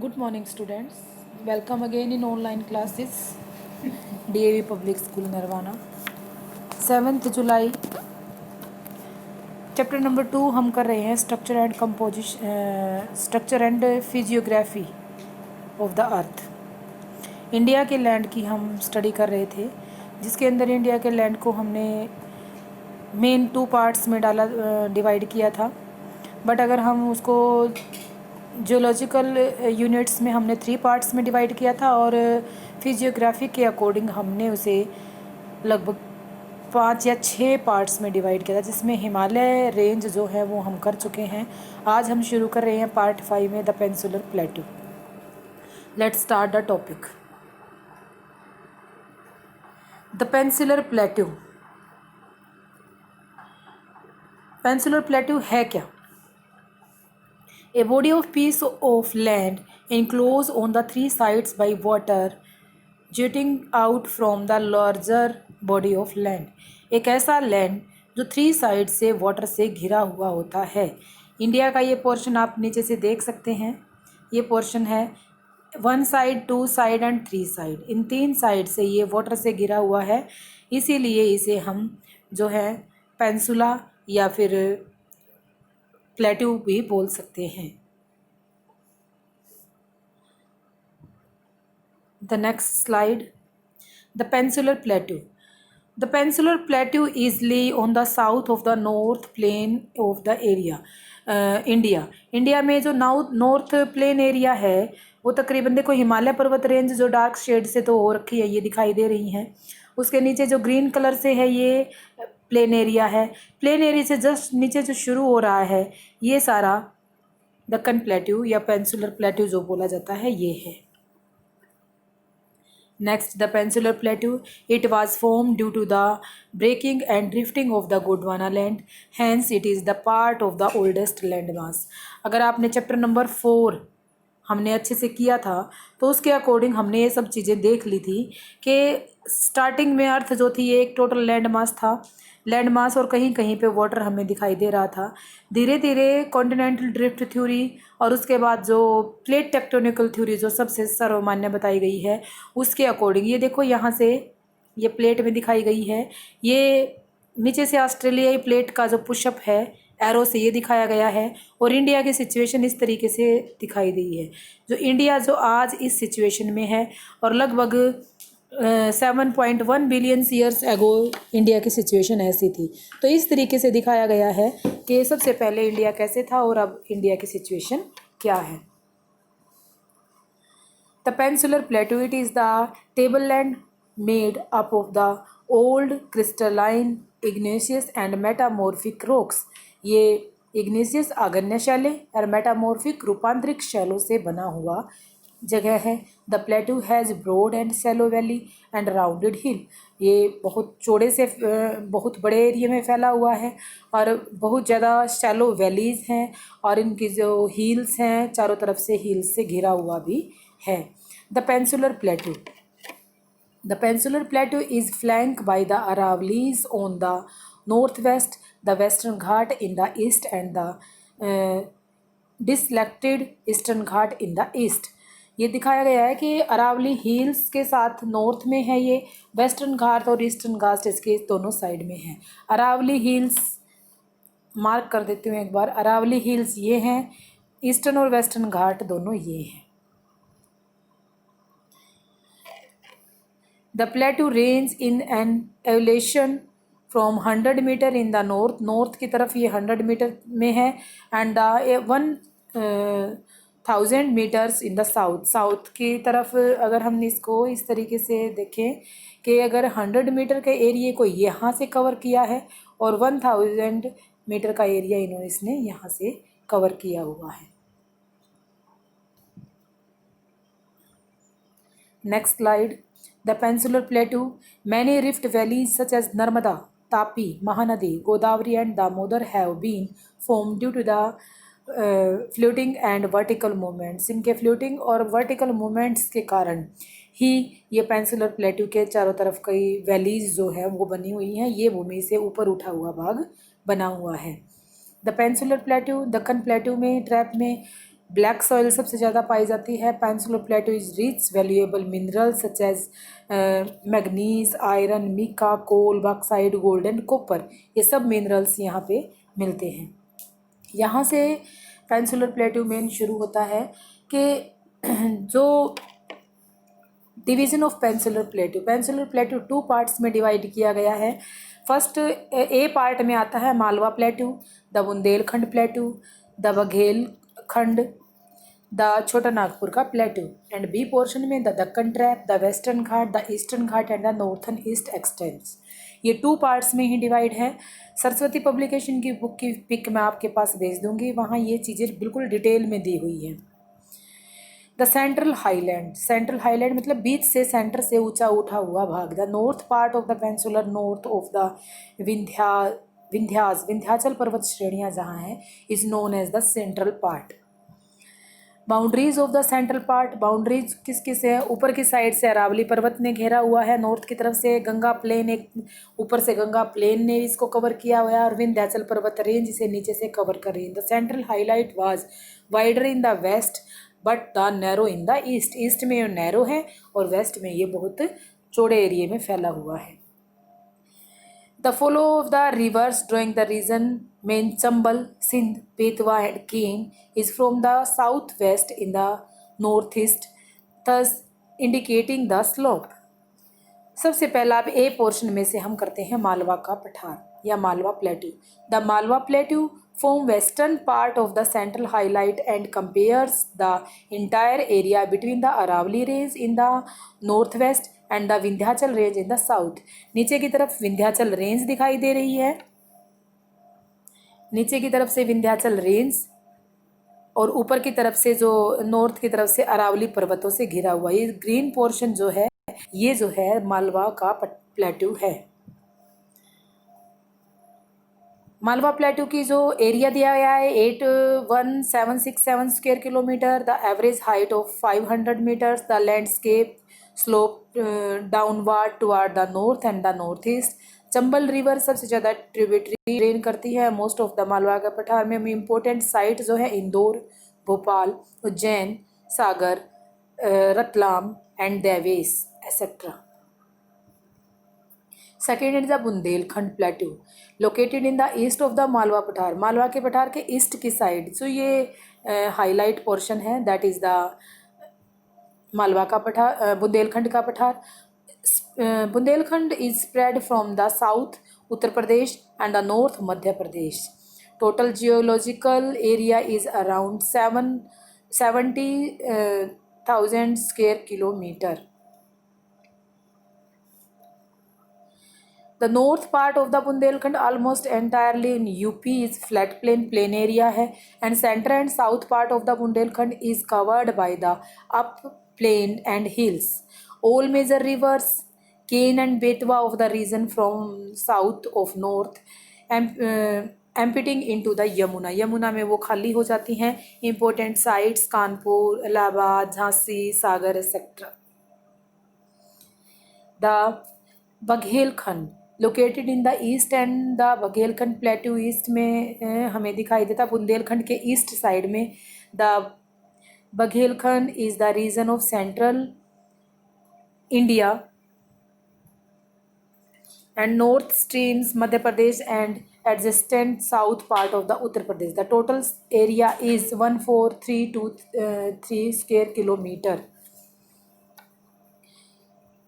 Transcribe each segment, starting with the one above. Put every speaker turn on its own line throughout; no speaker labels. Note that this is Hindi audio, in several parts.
Good morning, students. Welcome again in online classes. DAV Public School, Nirvana. 7th July. Chapter number 2 हम कर रहे हैं structure and physiography of the earth. India के लैंड की हम स्टडी कर रहे थे, जिसके अंदर इंडिया के लैंड को हमने मेन 2 पार्ट्स में डिवाइड किया था। बट अगर हम उसको जियोलॉजिकल यूनिट्स में हमने 3 पार्ट्स में डिवाइड किया था, और फिजियोग्राफी के अकॉर्डिंग हमने उसे लगभग 5 या 6 पार्ट्स में डिवाइड किया था, जिसमें हिमालय रेंज जो है वो हम कर चुके हैं। आज हम शुरू कर रहे हैं पार्ट 5 में, the peninsular प्लेटू। Let's start the topic. The peninsular प्लेटू। Peninsular प्लेटू है क्या? A body of piece of land enclosed on the 3 sides by water jutting out from the larger body of land। एक ऐसा लैंड जो 3 साइड से वाटर से घिरा हुआ होता है। इंडिया का ये पोर्शन आप नीचे से देख सकते हैं। ये पोर्शन है 1 side, 2 side and 3 side. In 3 side से ये वाटर से घिरा हुआ है, इसीलिए इसे हम जो है पेनिनसुला या फिर प्लेटू भी बोल सकते हैं। The next slide. The peninsular plateau. The peninsular plateau is lay on the south of the north plain of the area. India में जो नॉर्थ प्लेन एरिया है वो तकरीबन, देखो हिमालय पर्वत रेंज जो डार्क शेड से तो हो रखी है, ये दिखाई दे रही हैं। उसके नीचे जो ग्रीन कलर से है ये प्लेन एरिया है। प्लेन एरिया से जस्ट नीचे जो शुरू हो रहा है ये सारा दक्कन प्लेट्यू या पेनिनसुलर प्लेट्यू जो बोला जाता है ये है। Next, the peninsular plateau. It was formed due to the breaking and drifting of the Gondwana land. Hence, it is the part of the oldest landmass. अगर आपने चैप्टर नंबर 4 हमने अच्छे से किया था तो उसके अकॉर्डिंग हमने ये सब चीज़ें देख ली थी कि स्टार्टिंग में अर्थ जो थी ये एक टोटल लैंड मास था। लैंड मास और कहीं कहीं पे वाटर हमें दिखाई दे रहा था। धीरे धीरे कॉन्टिनेंटल ड्रिफ्ट थ्योरी और उसके बाद जो प्लेट टेक्टोनिकल थ्योरी जो सबसे सर्वमान्य बताई गई है उसके अकॉर्डिंग, ये देखो यहाँ से ये प्लेट में दिखाई गई है। ये नीचे से ऑस्ट्रेलियाई प्लेट का जो पुशअप है एरो से ये दिखाया गया है, और इंडिया की सिचुएशन इस तरीके से दिखाई दी है। जो इंडिया जो आज इस सिचुएशन में है, और लगभग 7.1 बिलियन ईयर्स एगो इंडिया की सिचुएशन ऐसी थी। तो इस तरीके से दिखाया गया है कि सबसे पहले इंडिया कैसे था और अब इंडिया की सिचुएशन क्या है। The peninsular plateau, it is the tableland made up of the old crystalline igneous and metamorphic rocks। ये इग्नेशियस आग्नेय शैले और मेटामॉर्फिक रूपांतरिक शैलों से बना हुआ जगह है। The plateau has broad and shallow valley and rounded hill. ये बहुत चौड़े से बहुत बड़े एरिया में फैला हुआ है और बहुत ज़्यादा शैलो वैलीज़ हैं, और इनकी जो हिल्स हैं चारों तरफ से हिल्स से घिरा हुआ भी है। The peninsular प्लेटू। The peninsular plateau is flanked by the Aravallis on the northwest, the Western Ghat in the east, and the disselected Eastern Ghat in the east। ये दिखाया गया है कि अरावली हिल्स के साथ नॉर्थ में है, ये वेस्टर्न घाट और ईस्टर्न घाट इसके दोनों साइड में है। अरावली हिल्स मार्क कर देती हूँ एक बार। अरावली हिल्स ये हैं, ईस्टर्न और वेस्टर्न घाट दोनों ये हैं। The plateau range in an elevation from 100 metre in the north, north की तरफ ये 100 मीटर में है, and 1000 metres in the south, south की तरफ अगर हम इसको इस तरीके से देखें कि अगर 100 मीटर के एरिए को यहाँ से कवर किया है और 1000 मीटर का एरिया इसने यहाँ से कवर किया हुआ है। Next slide. The peninsular plateau. Many rift valleys such as Narmada, Tapi, Mahanadi, Godavari and Damodar have been formed due to the floating and vertical movements। इनके floating और vertical movements के कारण ही ये पेनिनसुलर प्लेटू के चारों तरफ कई वैलीज जो है वो बनी हुई हैं। ये भूमि से ऊपर उठा हुआ भाग बना हुआ है। द पेनिनसुलर प्लेटू, दक्कन प्लेटू में ट्रैप में ब्लैक सॉइल सबसे ज़्यादा पाई जाती है। Peninsular plateau is rich valuable minerals such as manganese, iron, mica, coal, bauxite, gold and copper, ये सब मिनरल्स यहाँ पे मिलते हैं। यहाँ से पेनिनसुलर प्लेटू मेन शुरू होता है कि जो division of peninsular प्लेटू two parts में डिवाइड किया गया है। फर्स्ट ए पार्ट में आता है Malwa प्लेटू, the Bundelkhand प्लेटू, the Baghelkhand, the छोटा नागपुर का प्लेटू, एंड बी पोर्शन में the Deccan trap, the western Ghat, the eastern Ghat and the northern east expanse. ये टू पार्ट्स में ही डिवाइड है। सरस्वती पब्लिकेशन की बुक की पिक मैं आपके पास भेज दूंगी, वहाँ ये चीज़ें बिल्कुल डिटेल में दी हुई हैं। द सेंट्रल हाईलैंड मतलब बीच से, सेंटर से ऊंचा उठा हुआ भाग। The north part of the peninsular north of the Vindhyachal पर्वत श्रेणियाँ जहाँ हैं is known as the central part. Boundaries of the central part, boundaries किस किस है? ऊपर की साइड से अरावली पर्वत ने घेरा हुआ है, नॉर्थ की तरफ से गंगा प्लेन, एक ऊपर से गंगा प्लेन ने इसको कवर किया हुआ है, और विंध्याचल पर्वत रेंज इसे नीचे से कवर कर रही है। The central highlight was wider in the west but the narrow in the east, east में ये नैरो है और वेस्ट में ये बहुत चौड़े एरिए में फैला हुआ है। The follow of the rivers drawing the region main Chambal, Sindh, Betwa and Keene is from the southwest in the northeast, thus indicating the slope. सबसे पहला अब ए पोर्शन में से हम करते हैं मालवा का पठार या Malwa plateau. The Malwa plateau form western part of the central highlight and compares the entire area between the Aravalli range in the north west and the Vindhyachal range in the south. नीचे की तरफ विंध्याचल रेंज दिखाई दे रही है, नीचे की तरफ से विंध्याचल रेंज और ऊपर की तरफ से जो नॉर्थ की तरफ से अरावली पर्वतों से घिरा हुआ ये ग्रीन पोर्शन जो है ये जो है मालवा का प्लेट्यू है। मालवा प्लेट्यू की जो एरिया दिया गया है 81767 square kilometre, the average height of 500 metres, the landscape slope downward toward the north and the north east. Chambal river सबसे ज़्यादा ट्रिब्यूटरी ड्रेन करती है मोस्ट ऑफ द मालवा के पठार में। इम्पोर्टेंट साइट जो है Indore, Bhopal, Ujjain, Sagar, Ratlam and Dewas etcetera. Second is the Bundelkhand plateau located in the east of the Malwa पठार, मालवा के पठार के ईस्ट की साइड जो ये हाईलाइट पोर्शन है दैट इज़ द मालवा का पठार, बुंदेलखंड का पठार। Bundelkhand is spread from the south Uttar Pradesh and the north Madhya Pradesh. Total geological area is around 70,000 square kilometre. The north part of the Bundelkhand almost entirely in UP is flat plain area है, and center and south part of the Bundelkhand is covered by the upland and hills. All major rivers, Keene and Betwa of the region from south of north, emptying into the Yamuna. Yamuna में वो खाली हो जाती हैं। Important sites Kanpur, Allahabad, Jhansi, Sagar etcetera. The Baghelkhand located in the east and the Baghelkhand plateau east में हमें दिखाई देता। बुंदेलखंड के ईस्ट साइड में the Baghelkhand is the region of central India and north streams Madhya Pradesh and adjacent south part of the Uttar Pradesh. The total area is 14,323 square kilometre.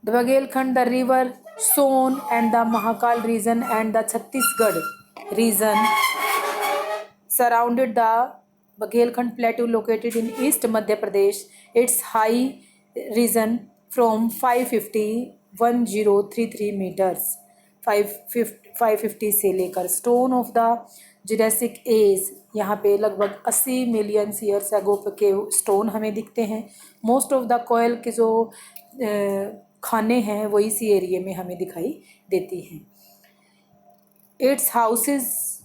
The Baghelkhand, the river Son and the Mahakal region and the Chhattisgarh region surrounded the Baghelkhand plateau located in East Madhya Pradesh. Its high region from 550 meters 550 से लेकर stone of the Jurassic age, यहाँ पे लगभग 80 मिलियन ईयर्स एगो के स्टोन हमें दिखते हैं। मोस्ट ऑफ द कोयल के जो खाने हैं वो इसी एरिया में हमें दिखाई देती हैं। It's houses,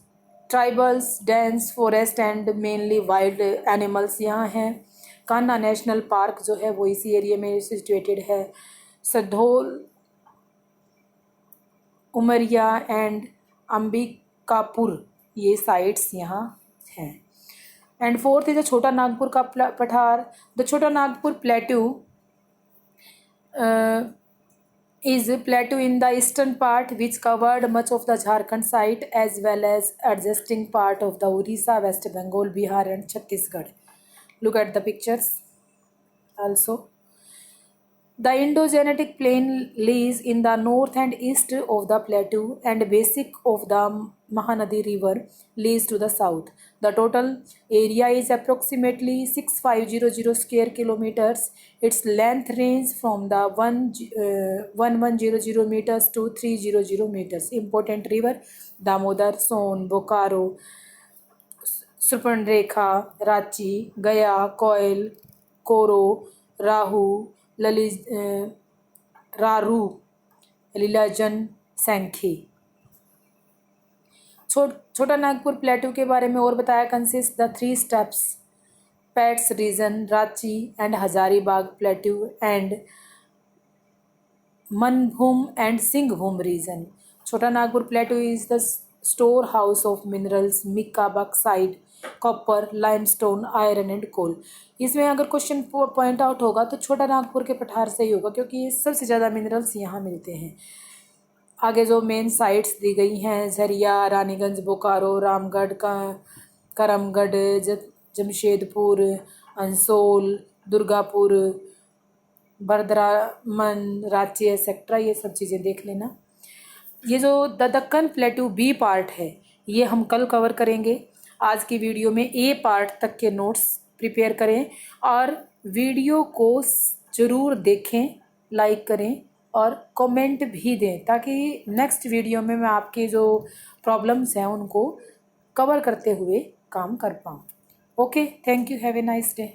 tribals, dense forest and mainly wild animals यहाँ हैं। कान्हा नेशनल पार्क जो है वो इसी एरिया में सिचुएटेड है। सधोल, उमरिया एंड अंबिकापुर ये साइट्स यहाँ हैं। एंड फोर्थ इज द छोटा नागपुर का पठार. द छोटा Nagpur plateau is a plateau in the eastern part which covered much of the Jharkhand site as well as adjacent part of the Orissa, West Bengal, Bihar and Chhattisgarh. Look at the pictures also. The Indo-Gangetic plain lies in the north and east of the plateau and basic of the Mahanadi river lies to the south. The total area is approximately 6500 square kilometers. Its length ranges from the 1100 meters to 300 meters. Important river Damodar, Son, Bokaro, Suparnrekha, Ranchi, Gaya, Koil, Koro, Rahu, Raru, Lilajan, Sankhi. Chota Nagpur plateau के बारे में और बताया. Consist the 3 steps pats region, Ranchi and Hazaribagh plateau and Manbhum and Singhbhum region. Chota Nagpur plateau is the store house of minerals mica, bauxite, copper, limestone, iron and coal. इसमें अगर क्वेश्चन पॉइंट आउट होगा तो छोटा नागपुर के पठार से ही होगा क्योंकि सबसे ज़्यादा मिनरल्स यहाँ मिलते हैं. आगे जो मेन साइट्स दी गई हैं झरिया, रानीगंज, बोकारो, रामगढ़, करमगढ़, जमशेदपुर, अंसोल, दुर्गापुर, बर्दरामन, रांची एक्सेट्रा, ये सब चीज़ें देख लेना. ये जो the Deccan plateau B part है ये हम कल कवर करेंगे. आज की वीडियो में ए पार्ट तक के नोट्स प्रिपेयर करें और वीडियो को ज़रूर देखें, लाइक करें और कमेंट भी दें ताकि नेक्स्ट वीडियो में मैं आपके जो प्रॉब्लम्स हैं उनको कवर करते हुए काम कर पाऊँ. Okay, thank you, have a nice day.